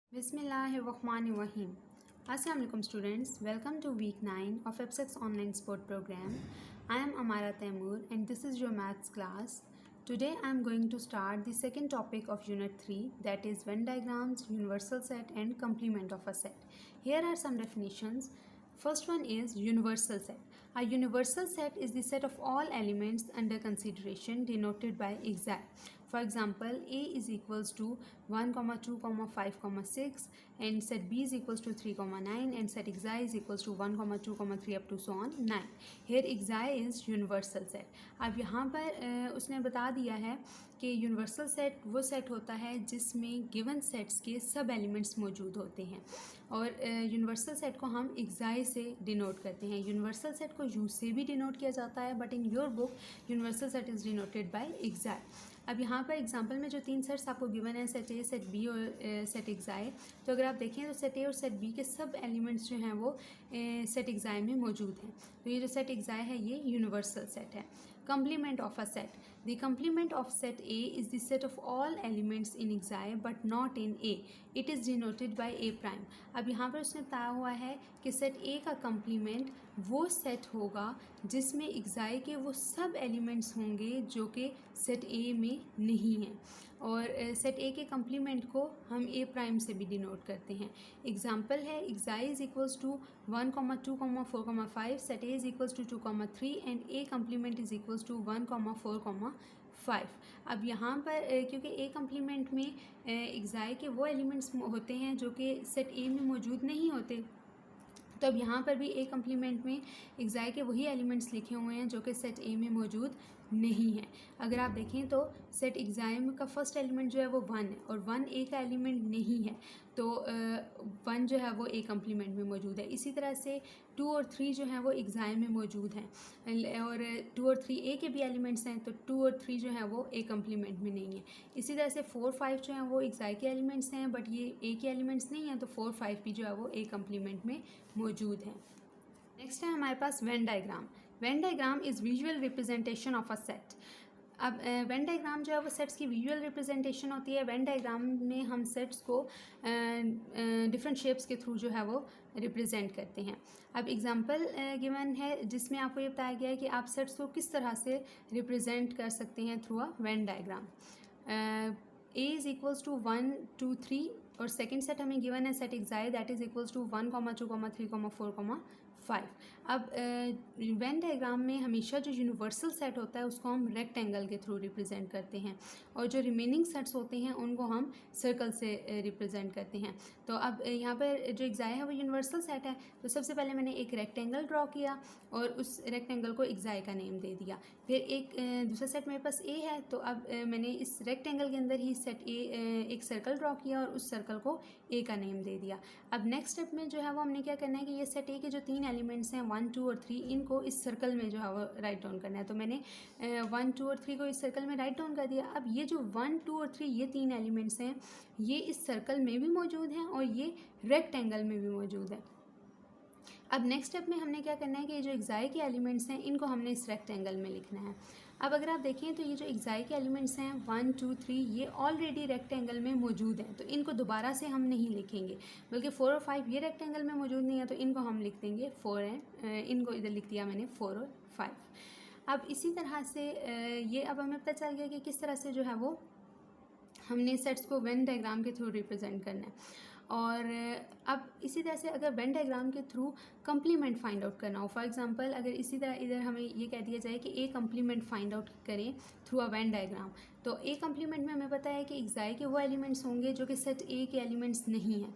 Bismillahirrahmanirrahim. Assalamualaikum students. Welcome to week 9 of EBSEX online sport program. I am Amara Taimur and this is your maths class. Today I am going to start the second topic of unit 3, that is Venn diagrams, universal set and complement of a set. Here are some definitions. First one is universal set. A universal set is the set of all elements under consideration denoted by xi. For example, A is equals to 1, 2, 5, 6 and set B is equals to 3, 9 and set xi is equals to 1, 2, 3 up to so on 9. Here xi is universal set. अब यहाँ पर उसने बता दिया है कि universal set वो set होता है जिसमें गिवन सेट्स के सब एलिमेंट्स मौजूद होते हैं और यूनिवर्सल सेट को हम xi से डिनोट करते हैं. यूनिवर्सल सेट को u से भी डिनोट किया जाता है but in your book universal set is denoted by xi. अब यहाँ पर एग्जांपल में जो तीन सेट्स आपको गिवन है, सेट ए, सेट बी और सेट xi, तो अगर आप देखें तो सेट ए और सेट बी के सब एलिमेंट्स जो हैं वो सेट xi में मौजूद हैं. तो ये जो सेट xi है ये यूनिवर्सल सेट है. Complement of a set. The complement of set A is the set of all elements in xi but not in A. It is denoted by A prime. अब यहाँ पर उसने बताया हुआ है कि सेट A का complement वो सेट होगा जिसमें xi के वो सब एलिमेंट्स होंगे जो कि सेट A में नहीं हैं और सेट A के complement को हम A प्राइम से भी डिनोट करते हैं. एग्जाम्पल है xi is equals to 1, 2, 4, 5, set A is equals to 2, 3 and A complement is equals to 1, 4, 5. अब यहाँ पर क्योंकि A complement में xi के वो एलिमेंट्स होते हैं जो कि सेट A में मौजूद नहीं होते, तो अब यहाँ पर भी A complement में xi के वही एलिमेंट्स लिखे हुए हैं जो कि सेट A में मौजूद नहीं है. अगर आप देखें तो सेट xi का फर्स्ट एलिमेंट जो है वो 1 है और 1 A का एलिमेंट नहीं है, तो 1 जो है वो A complement में मौजूद है. इसी तरह से 2 और 3 जो हैं वो xi में मौजूद हैं और 2 और 3 A के भी एलिमेंट्स हैं, तो 2 और 3 जो हैं वो A complement में नहीं है. इसी तरह से 4, 5 जो हैं वो xi के एलिमेंट्स हैं बट ये A के एलिमेंट्स नहीं हैं, तो 4, 5 भी जो है वो A complement में मौजूद हैं. नेक्स्ट है हमारे पास Venn diagram. Venn diagram is visual representation of a set. अब वेन डायग्राम जो है वो सेट्स की विजुअल रिप्रेजेंटेशन होती है. वेन डायग्राम में हम सेट्स को डिफरेंट शेप्स के थ्रू जो है वो रिप्रेजेंट करते हैं. अब एग्जांपल गिवन है जिसमें आपको ये बताया गया है कि आप सेट्स को किस तरह से रिप्रेजेंट कर सकते हैं through a Venn diagram. A is equals to 1, 2, 3 और सेकेंड सेट हमें गिवन है set xi that is equals to 1, 2, 3, 4, 5. अब वेन डायग्राम में हमेशा जो यूनिवर्सल सेट होता है उसको हम रेक्टेंगल के थ्रू रिप्रेजेंट करते हैं और जो रिमेनिंग सेट्स होते हैं उनको हम सर्कल से रिप्रेजेंट करते हैं. तो अब यहाँ पर जो xi है वो यूनिवर्सल सेट है, तो सबसे पहले मैंने एक रेक्टेंगल ड्रॉ किया और उस रेक्टेंगल को xi का नेम दे दिया. फिर एक दूसरा सेट मेरे पास A है, तो अब मैंने इस रेक्टेंगल के अंदर ही सेट A एक सर्कल ड्रॉ किया और उस सर्कल को A का नेम दे दिया. अब नेक्स्ट स्टेप में जो है वो हमने क्या करना है कि ये सेट A के जो तीन एलिमेंट्स हैं 1, 2 और 3 इनको इस सर्कल में जो है वो राइट डाउन करना है. तो मैंने 1, 2 और 3 को इस सर्कल में राइट डाउन कर दिया. अब ये जो 1, 2 और 3 ये तीन एलिमेंट्स हैं ये इस सर्कल में भी मौजूद हैं और ये रेक्टेंगल में भी मौजूद है. अब नेक्स्ट स्टेप में हमने क्या करना है कि ये जो xi के एलिमेंट्स हैं इनको हमने इस रेक्टेंगल में लिखना है. अब अगर आप देखें तो ये जो xi के एलिमेंट्स हैं 1, 2, 3 ये ऑलरेडी रेक्टेंगल में मौजूद हैं, तो इनको दोबारा से हम नहीं लिखेंगे, बल्कि 4 और 5 ये रेक्टेंगल में मौजूद नहीं है तो इनको हम लिख देंगे 4 हैं. इनको इधर लिख दिया मैंने 4 और 5. अब इसी तरह से ये अब हमें पता चल गया कि किस तरह से जो है वो हमने सेट्स को वेन डायग्राम के थ्रू रिप्रेजेंट करना है. और अब इसी तरह से अगर वेन डायग्राम के थ्रू कंप्लीमेंट फाइंड आउट करना हो, फॉर एग्जांपल अगर इसी तरह इधर हमें ये कह दिया जाए कि A कंप्लीमेंट फाइंड आउट करें थ्रू अ वेन डायग्राम, तो A कंप्लीमेंट में हमें पता है कि xi के वो एलिमेंट्स होंगे जो कि सेट A के एलिमेंट्स नहीं हैं.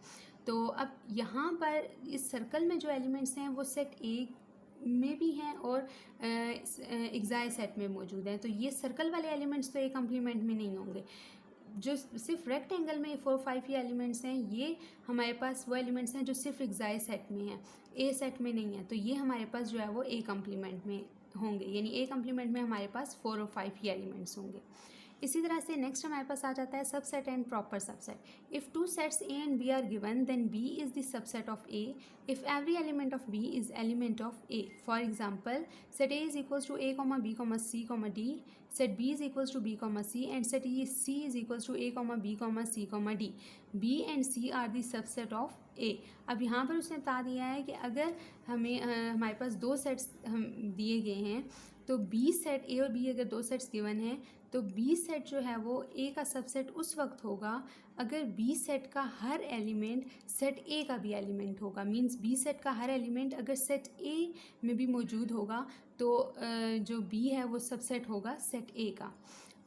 तो अब यहाँ पर इस सर्कल में जो एलिमेंट्स हैं वो सेट A में भी हैं और xi सेट में मौजूद हैं, तो ये सर्कल वाले एलिमेंट्स तो A कंप्लीमेंट में नहीं होंगे. जो सिर्फ रेक्टेंगल में 4, 5 ये एलिमेंट्स हैं ये हमारे पास वो एलिमेंट्स हैं जो सिर्फ xi सेट में हैं, A सेट में नहीं है, तो ये हमारे पास जो है वो A कंप्लीमेंट में होंगे. यानी A कंप्लीमेंट में हमारे पास 4 और 5 ये एलिमेंट्स होंगे. इसी तरह से नेक्स्ट हमारे पास आ जाता है subset and proper subset. If two sets A and B are given then B is the subset of A if every element of B is element of A. For example set A is equals to A comma B comma C comma D, set B is equals to B comma C and set C is equals to A comma B comma C comma D. B and C are the subset of ए। अब यहाँ पर उसने बता दिया है कि अगर हमें हमारे पास दो सेट्स हम दिए गए हैं तो बी सेट ए और बी अगर दो सेट्स गिवन हैं तो बी सेट जो है वो ए का सबसेट उस वक्त होगा अगर बी सेट का हर एलिमेंट सेट ए का भी एलिमेंट होगा। मींस बी सेट का हर एलिमेंट अगर सेट ए में भी मौजूद होगा तो जो बी है वो सबसेट होगा सेट ए का।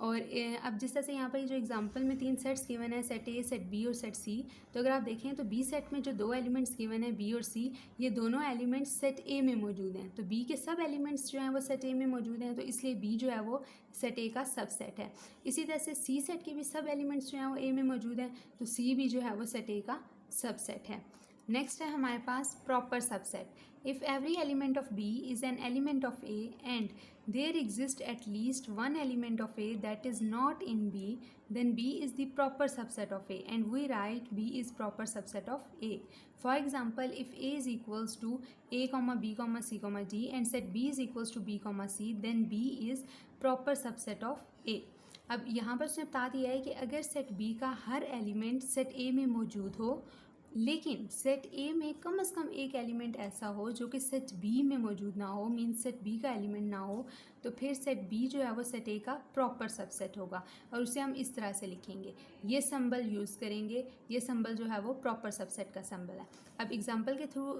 और अब जिस तरह से यहाँ पर जो एग्जांपल में तीन सेट्स गिवन है सेट ए सेट बी और सेट सी, तो अगर आप देखें तो बी सेट में जो दो एलिमेंट्स गिवन है बी और सी, ये दोनों एलिमेंट्स सेट ए में मौजूद हैं। तो बी के सब एलिमेंट्स जो हैं वो सेट ए में मौजूद हैं, तो इसलिए बी जो है वो सेट ए का सबसेट है। इसी तरह से सी सेट के भी सब एलिमेंट्स जो हैं वो ए में मौजूद हैं, तो सी भी जो है वो सेट ए का सबसेट है। नेक्स्ट है हमारे पास proper subset. If every element of B is an element of A and there exists at least one element of A that is not in B, then B is the proper subset of A and we write B is proper subset of A. For example, if A is equals to A comma B comma C comma D and set B is equals to B comma C, then B is proper subset of A. अब यहाँ पर उसने बता दिया है कि अगर set B का हर एलिमेंट सेट A में मौजूद हो लेकिन सेट ए में कम से कम एक एलिमेंट ऐसा हो जो कि सेट बी में मौजूद ना हो, मीन्स सेट बी का एलिमेंट ना हो, तो फिर सेट बी जो है वो सेट ए का प्रॉपर सबसेट होगा और उसे हम इस तरह से लिखेंगे, ये सिंबल यूज़ करेंगे। ये सिंबल जो है वो प्रॉपर सबसेट का सिंबल है। अब एग्जांपल के थ्रू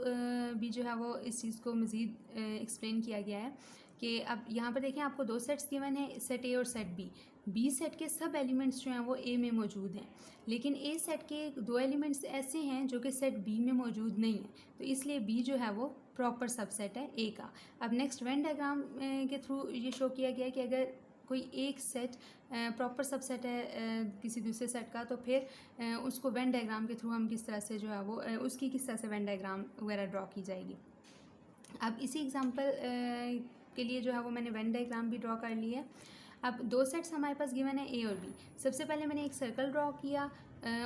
भी जो है वो इस चीज़ को मज़ीद एक्सप्लेन किया गया है कि अब यहाँ पर देखें आपको दो सेट्स गिवन है सेट ए और सेट बी। बी सेट के सब एलिमेंट्स जो हैं वो ए में मौजूद हैं, लेकिन ए सेट के दो एलिमेंट्स ऐसे हैं जो कि सेट बी में मौजूद नहीं है, तो इसलिए बी जो है वो प्रॉपर सबसेट है ए का। अब नेक्स्ट वेन डायग्राम के थ्रू ये शो किया गया कि अगर कोई एक सेट प्रॉपर सबसेट है किसी दूसरे सेट का, तो फिर उसको वेन डायग्राम के थ्रू हम किस तरह से जो है वो उसकी किस तरह से वेन डायग्राम वगैरह ड्रॉ की जाएगी। अब इसी एग्जांपल के लिए जो है वो मैंने वेन डायग्राम भी ड्रॉ कर ली है। अब दो सेट्स हमारे पास गिवन है ए और बी। सबसे पहले मैंने एक सर्कल ड्रॉ किया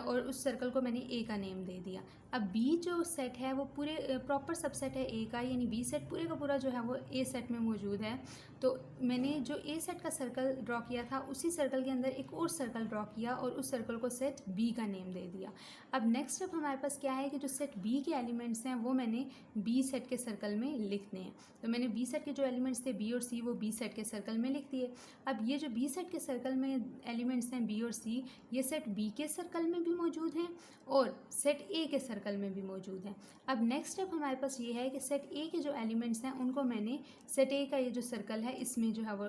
और उस सर्कल को मैंने ए का नेम दे दिया। अब बी जो सेट है वो पूरे प्रॉपर सबसेट है ए का, यानी बी सेट पूरे का पूरा जो है वो ए सेट में मौजूद है। तो मैंने जो ए सेट का सर्कल ड्रॉ किया था उसी सर्कल के अंदर एक और सर्कल ड्रॉ किया और उस सर्कल को सेट बी का नेम दे दिया। अब नेक्स्ट स्टेप हमारे पास क्या है कि जो सेट बी के एलिमेंट्स हैं वो मैंने बी सेट के सर्कल में लिखने हैं। तो मैंने बी सेट के जो एलिमेंट्स थे बी और सी वो बी सेट के सर्कल में लिख दिए। अब ये जो बी सेट के सर्कल में एलिमेंट्स हैं बी और सी, ये सेट बी के सर्कल में भी मौजूद हैं और सेट ए के सर्कल में भी मौजूद हैं। अब नेक्स्ट स्टेप हमारे पास ये है कि सेट ए के जो एलिमेंट्स हैं उनको मैंने सेट ए का ये जो सर्कल है इसमें जो है वो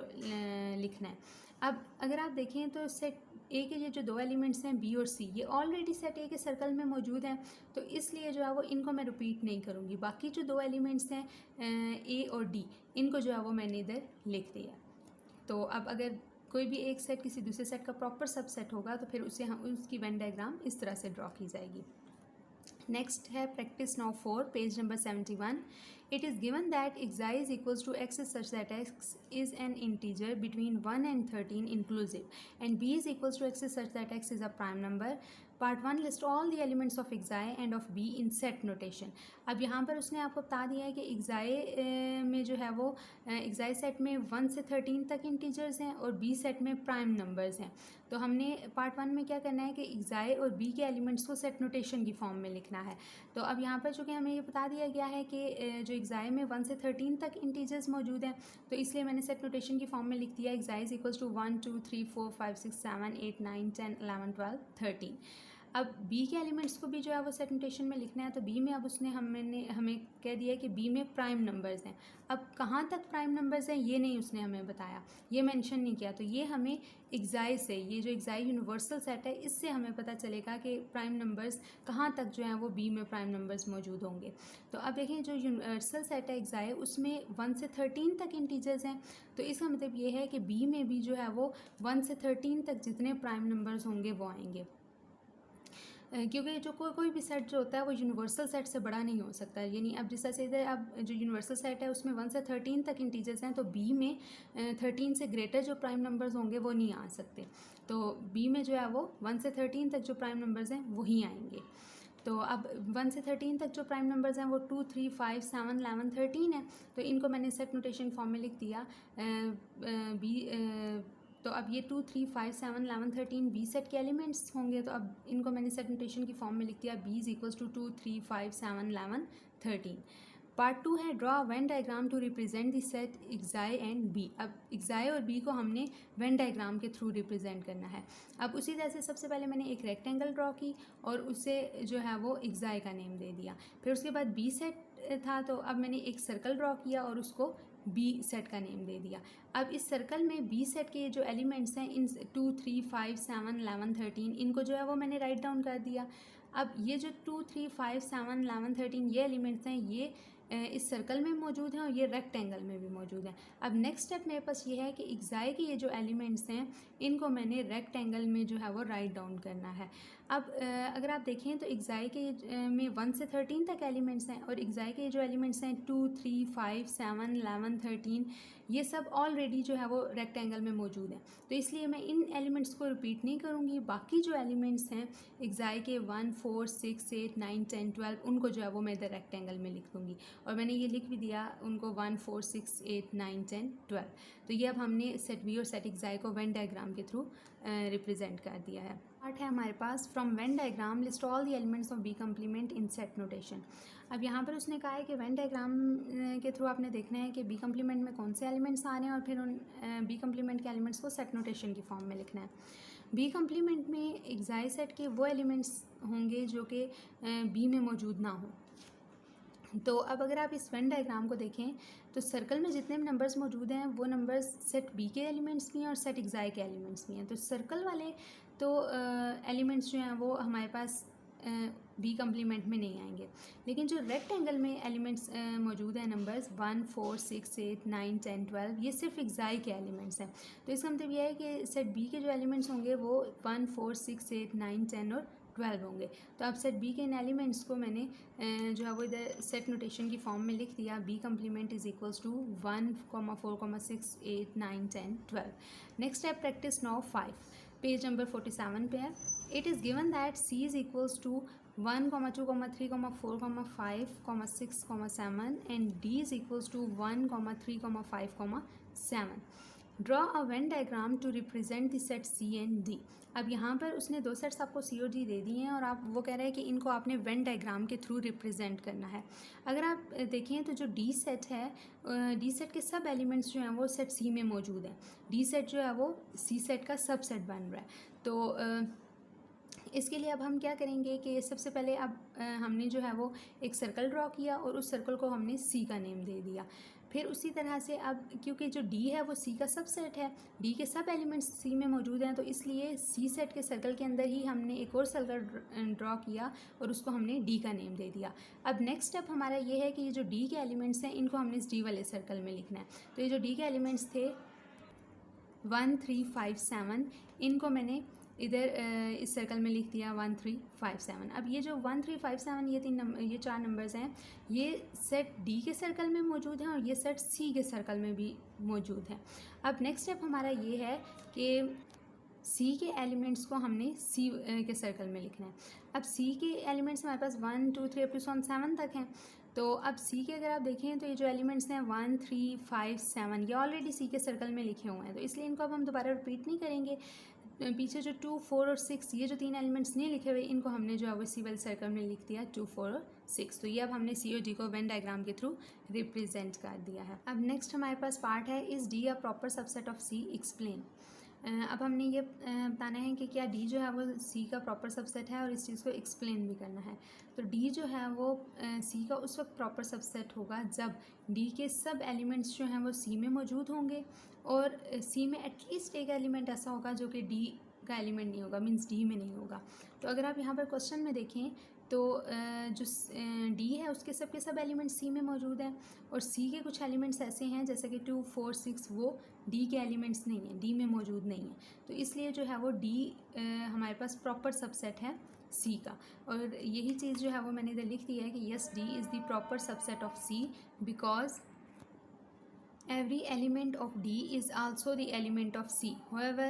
लिखना है। अब अगर आप देखें तो सेट ए के ये जो दो एलिमेंट्स हैं बी और सी, ये ऑलरेडी सेट ए के सर्कल में मौजूद हैं, तो इसलिए जो है वो इनको मैं रिपीट नहीं करूँगी। बाकी जो दो एलिमेंट्स हैं ए और डी, इनको जो है वो मैंने इधर लिख दिया। तो अब अगर कोई भी एक सेट किसी दूसरे सेट का प्रॉपर सबसेट होगा तो फिर उसे हम उसकी वेन डायग्राम इस तरह से ड्रॉ की जाएगी। नेक्स्ट है practice now 4 page number 71। It is given that xi is equals to x is such that x is an integer between 1 and 13 inclusive and b is equals to x is such that x is a prime number. Part 1 list all the elements of xi and of b in set notation. अब यहाँ पर उसने आपको बता दिया है कि xi में जो है वो xi सेट में 1 से 13 तक इंटीजर्स हैं और b सेट में प्राइम नंबर्स हैं। तो हमने पार्ट 1 में क्या करना है कि xi और b के एलिमेंट्स को सेट नोटेशन की फॉर्म में लिखना है। तो अब यहाँ पर चूँकि हमें ये बता दिया गया है कि जो xi में 1 से 13 तक इंटीजर्स मौजूद हैं, तो इसलिए मैंने सेट नोटेशन की फॉर्म में लिख दिया xi इज इक्वल्स टू 1 2 3 4 5 6 7 8 9 10 11 12 13। अब b के एलिमेंट्स को भी जो है वो सेट नोटेशन में लिखना है। तो b में अब उसने हमें कह दिया कि b में प्राइम नंबर्स हैं। अब कहाँ तक प्राइम नंबर्स हैं ये नहीं उसने हमें बताया, ये मेंशन नहीं किया। तो ये हमें xi से, ये जो xi यूनिवर्सल सेट है, इससे हमें पता चलेगा कि प्राइम नंबर्स कहाँ तक जो हैं वो b में प्राइम नंबर्स मौजूद होंगे। तो अब देखें जो यूनिवर्सल सेट है xi उसमें 1 से 13 तक इंटीजर्स हैं, तो इसका मतलब ये है कि b में भी जो है वो 1 से 13 तक जितने प्राइम नंबर्स होंगे वो आएंगे। क्योंकि जो कोई भी सेट जो होता है वो यूनिवर्सल सेट से बड़ा नहीं हो सकता। यानी अब जिस तरह से इधर अब जो यूनिवर्सल सेट है उसमें 1 से 13 तक इंटीजर्स हैं, तो बी में 13 से ग्रेटर जो प्राइम नंबर्स होंगे वो नहीं आ सकते। तो बी में जो है वो 1 से 13 तक जो प्राइम नंबर्स हैं वही आएंगे। तो अब 1 से 13 तक जो प्राइम नंबर्स हैं वो 2, 3, 5, 7, 11, 13 है। तो इनको मैंने सेट नोटेशन फॉर्म में लिख दिया बी। तो अब ये 2, 3, 5, 7, 11, 13 बी सेट के एलिमेंट्स होंगे। तो अब इनको मैंने सेट नोटेशन की फॉर्म में लिख दिया B is equals to 2, 3, 5, 7, 11, 13। Part 2 है draw Venn diagram to represent the set xi and B. अब एक्साई और बी को हमने वेन डायग्राम के थ्रू रिप्रेजेंट करना है। अब उसी तरह से सबसे पहले मैंने एक रेक्टेंगल ड्रॉ की और उसे जो है वो एक्साई का नेम दे दिया। फिर उसके बाद बी सेट था, तो अब मैंने एक सर्कल ड्रॉ किया और उसको बी सेट का नेम दे दिया। अब इस सर्कल में बी सेट के जो एलिमेंट्स हैं इन 2, 3, 5, 7, 11, 13 इनको जो है वो मैंने राइट डाउन कर दिया। अब ये जो 2, 3, 5, 7, 11, 13 ये एलिमेंट्स हैं, ये इस सर्कल में मौजूद हैं और ये रेक्टेंगल में भी मौजूद हैं। अब नेक्स्ट स्टेप मेरे पास ये है कि एक्साई के ये जो एलिमेंट्स हैं इनको मैंने रेक्टेंगल में जो है वो राइट डाउन करना है। अब अगर आप देखें तो एक्साई के में 1 से 13 तक एलिमेंट्स हैं और एक्साई के जो एलिमेंट्स हैं 2, 3, 5, 7, 11, 13 ये सब ऑलरेडी जो है वो रेक्टेंगल में मौजूद हैं। तो इसलिए मैं इन एलिमेंट्स को रिपीट नहीं करूँगी। बाकी जो एलिमेंट्स हैं एक्साई के 1, 4, 6, 8, 9, 10, 12 उनको जो है वो मैं इधर रेक्टेंगल में लिख दूँगी और मैंने ये लिख भी दिया उनको 1, 4, 6, 8, 9, 10, 12। तो ये अब हमने सेट बी और सेट एक्साई को वेन डायग्राम के थ्रू रिप्रेजेंट कर दिया है। पार्ट है हमारे पास from Venn diagram list all the elements of B complement in set notation. अब यहाँ पर उसने कहा है कि वेन डायग्राम के थ्रू आपने देखना है कि बी कम्प्लीमेंट में कौन से एलिमेंट्स आ रहे हैं और फिर उन बी कम्प्लीमेंट के एलिमेंट्स को सेट नोटेशन की फॉर्म में लिखना है। बी कम्प्लीमेंट में एक्साई सेट के वो एलिमेंट्स होंगे जो कि बी में मौजूद ना हो। तो अब अगर आप इस वेन डायग्राम को देखें तो सर्कल में जितने भी नंबर्स मौजूद हैं वो नंबर्स सेट बी के एलिमेंट्स भी हैं और सेट एक्साई के एलिमेंट्स भी हैं। तो सर्कल वाले तो एलिमेंट्स जो हैं वो हमारे पास बी कम्प्लीमेंट में नहीं आएंगे, लेकिन जो रेक्टेंगल में एलिमेंट्स मौजूद हैं नंबर्स 1, 4, 6, 8, 9, 10, 12 ये सिर्फ एक्साई के एलिमेंट्स हैं। तो इसका मतलब यह है कि सेट बी के जो एलिमेंट्स होंगे वो 1, 4, 6, 8, 9, 10 और 12 होंगे। तो अब सेट बी के इन एलिमेंट्स को मैंने जो है वो इधर सेट नोटेशन की फॉर्म में लिख दिया B complement is equals to 1, 4, 6, 8, 9, 10, 12। Next है प्रैक्टिस नाउ 5, पेज नंबर 47 पे है। It is given that C is equals to 1, 2, 3, 4, 5, 6, 7 and D is equals to 1, 3, 5, 7। Draw a Venn diagram to represent the set C and D. अब यहाँ पर उसने दो sets आपको सी और डी दे दिए हैं और आप वो कह रहे हैं कि इनको आपने वेन डायग्राम के थ्रू रिप्रेजेंट करना है। अगर आप देखें तो जो डी सेट है, डी सेट के सब एलिमेंट्स जो हैं वो सेट सी में मौजूद हैं। डी सेट जो है वो सी सेट का सब सेट बन रहा है। तो इसके लिए अब हम क्या करेंगे कि सबसे पहले अब हमने जो है वो एक सर्कल ड्रॉ किया और उस सर्कल को हमने सी का नेम दे दिया। फिर उसी तरह से अब क्योंकि जो डी है वो सी का सब सेट है, डी के सब एलिमेंट्स सी में मौजूद हैं, तो इसलिए सी सेट के सर्कल के अंदर ही हमने एक और सर्कल ड्रॉ किया और उसको हमने डी का नेम दे दिया। अब नेक्स्ट स्टेप हमारा ये है कि ये जो डी के एलिमेंट्स हैं इनको हमने इस डी वाले सर्कल में लिखना है। तो ये जो डी के एलिमेंट्स थे 1, 3, 5, 7 इनको मैंने इधर इस सर्कल में लिख दिया 1, 3, 5, 7। अब ये जो 1, 3, 5, 7 ये 4 नंबर्स हैं, ये सेट डी के सर्कल में मौजूद हैं और ये सेट सी के सर्कल में भी मौजूद हैं। अब नेक्स्ट स्टेप हमारा ये है कि सी के एलिमेंट्स को हमने सी के सर्कल में लिखना है। अब सी के एलिमेंट्स हमारे पास 1, 2, 3 अप टू 7 तक हैं। तो अब सी के अगर आप देखें तो ये जो एलिमेंट्स हैं 1, 3, 5, 7 ये ऑलरेडी सी के सर्कल में लिखे हुए हैं, तो इसलिए इनको अब हम दोबारा रिपीट नहीं करेंगे। पीछे जो 2, 4 और 6 ये जो 3 एलिमेंट्स नहीं लिखे हुए इनको हमने जो है वो सी वाले सर्कल में लिख दिया 2, 4 और 6। तो ये अब हमने सी और डी को वेन डायग्राम के थ्रू रिप्रेजेंट कर दिया है। अब नेक्स्ट हमारे पास पार्ट है is D a proper subset of C, explain. अब हमने ये बताना है कि क्या डी जो है वो सी का प्रॉपर सबसेट है और इस चीज़ को एक्सप्लेन भी करना है। तो डी जो है वो सी का उस वक्त प्रॉपर सबसेट होगा जब डी के सब एलिमेंट्स जो हैं वो सी में मौजूद होंगे और सी में एटलीस्ट एक एलिमेंट ऐसा होगा जो कि डी का एलिमेंट नहीं होगा, मीन्स डी में नहीं होगा। तो अगर आप यहाँ पर क्वेश्चन में देखें तो जो डी है उसके सब के सब एलिमेंट्स सी में मौजूद हैं और सी के कुछ एलिमेंट्स ऐसे हैं जैसे कि 2, 4, 6 वो डी के एलिमेंट्स नहीं हैं, डी में मौजूद नहीं है। तो इसलिए जो है वो डी हमारे पास प्रॉपर सबसेट है सी का। और यही चीज़ जो है वो मैंने इधर लिख दिया है कि yes D is the proper subset of C because every element of D is also the element of C. However,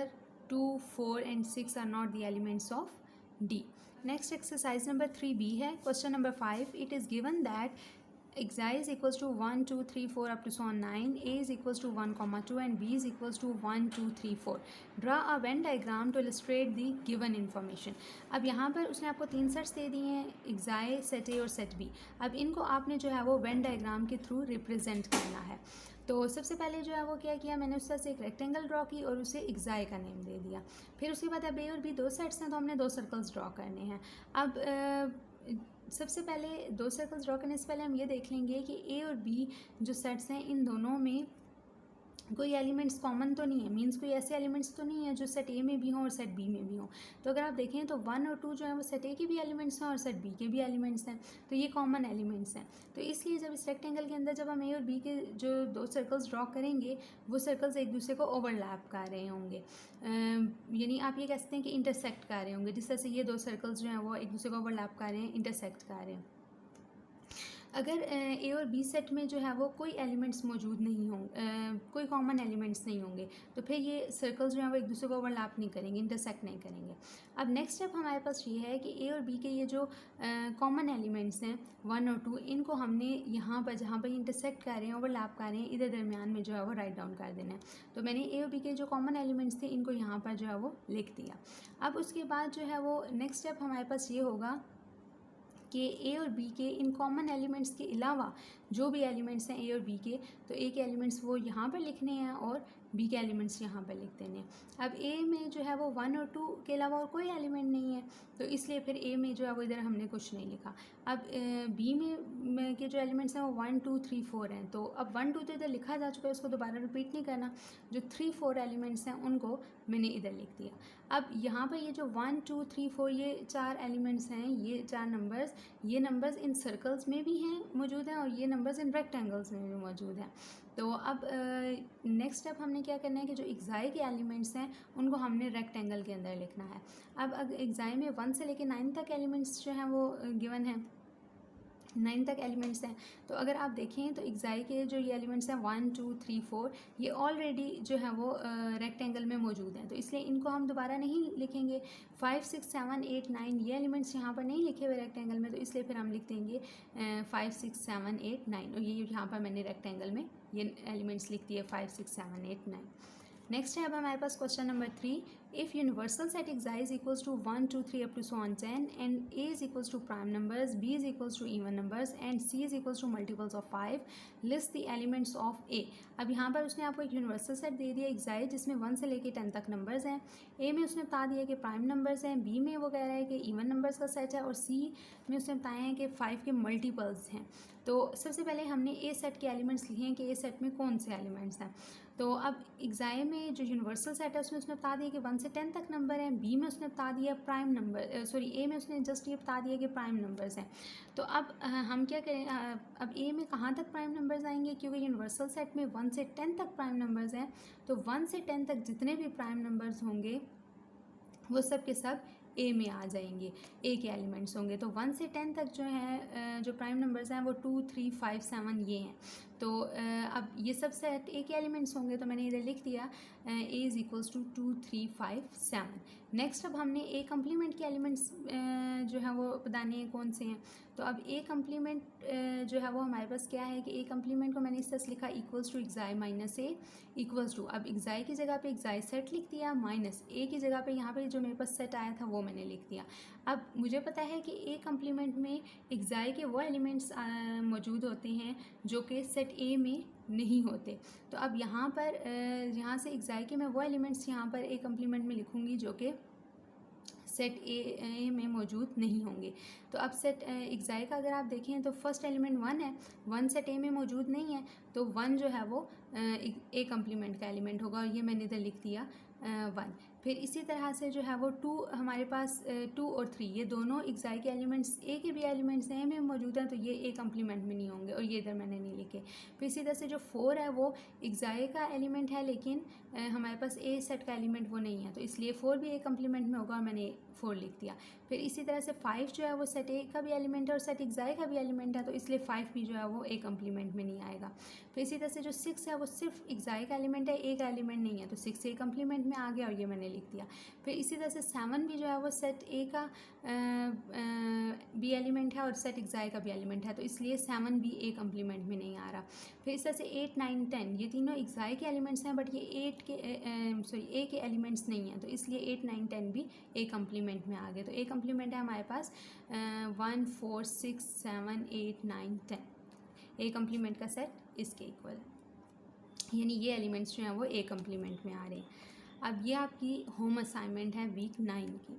2, 4 and 6 are not the elements of D. Next exercise number 3b है. Question number 5. It is given that xi is equals to 1, 2, 3, 4 up to so on 9. A is equals to 1, 2 and B is equals to 1, 2, 3, 4. Draw a Venn diagram to illustrate the given information. अब यहाँ पर उसने आपको 3 sets दे दिए हैं, xi, set A और set B. अब इनको आपने जो है वो Venn diagram के थ्रू रिप्रेजेंट करना है. तो सबसे पहले जो है वो क्या किया, मैंने उससे एक रेक्टेंगल ड्रॉ की और उसे एक्साई का नेम दे दिया. फिर उसके बाद अब ए और बी 2 सेट्स हैं तो हमने 2 सर्कल्स ड्रॉ करने हैं. अब सबसे पहले 2 सर्कल्स ड्रॉ करने से पहले हम ये देख लेंगे कि ए और बी जो सेट्स हैं इन दोनों में कोई एलिमेंट्स कॉमन तो नहीं है. मींस कोई ऐसे एलिमेंट्स तो नहीं है जो सेट ए में भी हों और सेट बी में भी हों. तो अगर आप देखें तो 1 और 2 जो है वो सेट ए के भी एलिमेंट्स हैं और सेट बी के भी एलिमेंट्स हैं. तो ये कॉमन एलिमेंट्स हैं. तो इसलिए जब इस रेक्टेंगल के अंदर जब हम ए और बी के जो 2 सर्कल्स ड्रॉ करेंगे वो सर्कल्स एक दूसरे को ओवरलैप कर रहे होंगे, यानी आप ये कह सकते हैं कि इंटरसेक्ट कर रहे होंगे. जिस तरह से ये 2 सर्कल्स जो हैं वो एक दूसरे को ओवरलैप कर रहे हैं, इंटरसेक्ट कर रहे हैं. अगर ए और बी सेट में जो है वो कोई एलिमेंट्स मौजूद नहीं होंगे, कोई कॉमन एलिमेंट्स नहीं होंगे, तो फिर ये सर्कल्स जो हैं वो एक दूसरे को ओवरलैप नहीं करेंगे, इंटरसेक्ट नहीं करेंगे. अब नेक्स्ट स्टेप हमारे पास ये है कि ए और बी के ये जो कॉमन एलिमेंट्स हैं 1 और 2, इनको हमने यहाँ पर जहाँ पर इंटरसेक्ट कर रहे हैं, ओवरलैप कर रहे हैं, इधर दरमियान में जो है वो राइट डाउन कर देना है. तो मैंने ए और बी के जो कॉमन एलिमेंट्स थे इनको यहाँ पर जो है वो लिख दिया. अब उसके बाद जो है वो नेक्स्ट स्टेप हमारे पास ये होगा कि ए और बी के इन कॉमन एलिमेंट्स के अलावा जो भी एलिमेंट्स हैं ए और बी के, तो ए के एलिमेंट्स वो यहाँ पर लिखने हैं और बी के एलिमेंट्स यहाँ पर लिख देने हैं. अब ए में जो है वो 1 और 2 के अलावा और कोई एलिमेंट नहीं है, तो इसलिए फिर ए में जो है वो इधर हमने कुछ नहीं लिखा. अब बी में के जो एलिमेंट्स हैं वो 1, 2, 3, 4 हैं. तो अब 1, 2 तो इधर लिखा जा चुका है, उसको दोबारा रिपीट नहीं करना. जो 3, 4 एलिमेंट्स हैं उनको मैंने इधर लिख दिया. अब यहाँ पर ये जो 1, 2, 3, 4 ये 4 एलिमेंट्स हैं, ये 4 नंबर्स, ये नंबर्स इन सर्कल्स में भी हैं मौजूद हैं और ये नंबर्स इन रेक्टेंगल्स में भी मौजूद हैं. तो अब नेक्स्ट स्टेप हमने क्या करना है कि जो एक्साई के एलिमेंट्स हैं उनको हमने रेक्टेंगल के अंदर लिखना है. अब एक्साई में 1 से लेकर 9 तक एलिमेंट्स जो हैं वो गिवन हैं, 9 तक एलिमेंट्स हैं. तो अगर आप देखें तो एक्साई के जो ये एलिमेंट्स हैं 1, 2, 3, 4 ये ऑलरेडी जो है वो रेक्टेंगल में मौजूद हैं, तो इसलिए इनको हम दोबारा नहीं लिखेंगे. 5, 6, 7, 8, 9 ये एलिमेंट्स यहाँ पर नहीं लिखे हुए रेक्टेंगल में, तो इसलिए फिर हम लिख देंगे 5, 6, 7, 8, 9 और ये यहाँ पर मैंने रेक्टेंगल में ये एलिमेंट्स लिख दिए 5, 6, 7, 8, 9. नेक्स्ट है अब हमारे पास question number 3. If universal set xi is equals to 1, 2, 3 up to so on 10 and a is equals to prime numbers, b is equals to even numbers and c is equals to multiples of 5, list the elements of a. अब यहाँ पर उसने आपको एक universal set दे दिया xi जिसमें 1 से लेके 10 तक नंबर्स हैं. a में उसने बता दिया कि प्राइम नंबर्स हैं, b में वो कह रहा है कि इवन नंबर्स का सेट है और c में उसने बताया है कि 5 के मल्टीपल्स हैं. तो सबसे पहले हमने ए सेट के एलिमेंट्स लिखे हैं कि ए सेट में कौन से एलिमेंट्स हैं. तो अब एक्साई में जो यूनिवर्सल सेट है उसमें उसने बता दिया कि 1 से 10 तक नंबर हैं, बी में उसने बता दिया प्राइम नंबर, ए में उसने जस्ट ये बता दिया कि प्राइम नंबर्स हैं. तो अब हम क्या करें, अब ए में कहाँ तक प्राइम नंबर्स आएंगे, क्योंकि यूनिवर्सल सेट में 1 से 10 तक प्राइम नंबर्स हैं, तो 1 से 10 तक जितने भी प्राइम नंबर्स होंगे वो सब के सब ए में आ जाएंगे, ए के एलिमेंट्स होंगे. तो 1 से 10 तक जो है जो प्राइम नंबर्स हैं वो 2, 3, 5, 7 ये हैं. तो अब ये सब सेट ए के एलिमेंट्स होंगे, तो मैंने इधर लिख दिया A is equals to 2, 3, 5, 7. Next अब हमने ए कम्प्लीमेंट के एलिमेंट्स जो है वो बताने हैं कौन से हैं. तो अब ए कम्प्लीमेंट जो है वो हमारे पास क्या है कि ए कम्प्लीमेंट को मैंने इस तरह से लिखा equals to xi minus A equals to, अब एक्साई की जगह पे एक्साई सेट लिख दिया माइनस ए की जगह पे यहाँ पे जो मेरे पास सेट आया था वो मैंने लिख दिया. अब मुझे पता है कि ए कम्प्लीमेंट में एक्साई के वो एलिमेंट्स मौजूद होते हैं जो कि सेट ए में नहीं होते. तो अब यहाँ पर यहाँ से एक्साई के मैं वो एलिमेंट्स यहाँ पर ए कम्प्लीमेंट में लिखूँगी जो कि सेट ए में मौजूद नहीं होंगे. तो अब सेट एक्साई का अगर आप देखें तो फर्स्ट एलिमेंट 1 है, 1 सेट ए में मौजूद नहीं है, तो 1 जो है वो ए कम्प्लीमेंट का एलिमेंट होगा और ये मैंने इधर लिख दिया 1. फिर इसी तरह से जो है वो 2 हमारे पास 2 और 3 ये दोनों एक्साई के एलिमेंट्स ए के भी एलिमेंट्स ए में मौजूद हैं, तो ये ए कम्प्लीमेंट में नहीं होंगे और ये इधर मैंने नहीं लिखे. फिर इसी तरह से जो 4 है वो एक्साई का एलिमेंट है लेकिन हमारे पास ए सेट का एलिमेंट वो नहीं है, तो इसलिए 4 भी ए कम्प्लीमेंट में होगा और मैंने 4 लिख दिया। फिर इसी तरह से 5 जो है वो सेट ए का भी एलिमेंट है और सेट एक्साई का भी एलिमेंट है, तो इसलिए 5 भी जो है वो ए कम्प्लीमेंट में नहीं आएगा। फिर इसी तरह से जो 6 है वो सिर्फ एक्साई का एलिमेंट है, ए का एलिमेंट नहीं है, तो 6 ए कम्प्लीमेंट में आ गया और ये मैंने लिख दिया। फिर इसी तरह से 7 भी जो है वो सेट ए का बी एलिमेंट है और सेट एक्साई का भी एलिमेंट है, तो इसलिए 7 भी ए कम्प्लीमेंट में नहीं आ रहा। फिर इस तरह से 8, 9, 10 ये तीनों एक्साई के एलिमेंट्स हैं, बट ये ए के एलिमेंट्स नहीं हैं, तो इसलिए 8, 9, 10 भी ए कम्प्लीमेंट में आ गए। तो ए कम्प्लीमेंट है हमारे पास 1, 4, 6, 7, 8, 9, 10। ए कम्प्लीमेंट का सेट इसके इक्वल है, यानी ये एलिमेंट्स जो हैं वो ए कम्प्लीमेंट में आ रहे हैं। अब ये आपकी होम असाइनमेंट है वीक 9 की।